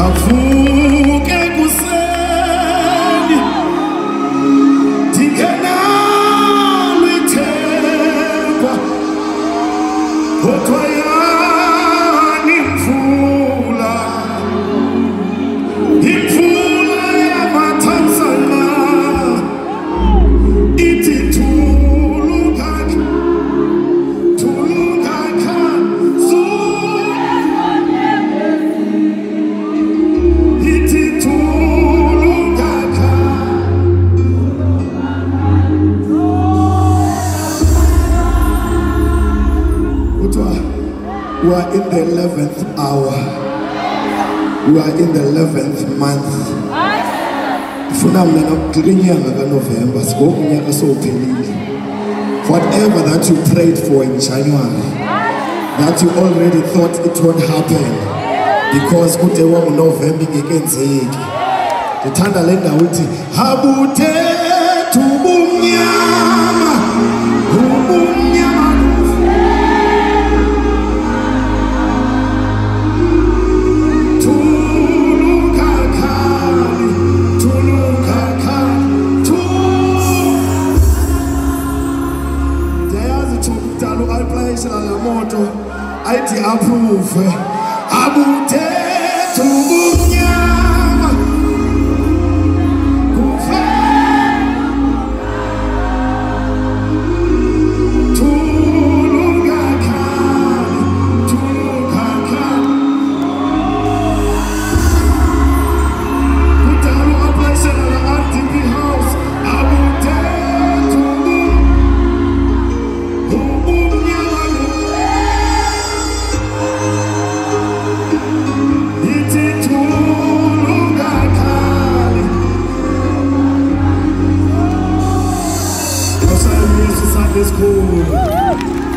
Avuke kuseni Tikena lwithemba Kodwa yani imvula yamathamsanqa ithi we are in the 11th hour. We are in the 11th month. Whatever that you prayed for in January, that you already thought it won't happen, because November ngekenzeki. Ngithanda le ndawo uthi habuthe ubumnyama ayithi approve abuthethe ubumnyama kufe Thulungakhali kudala u-operation ala-RDP house abuthethe ubumnyama Sunday school.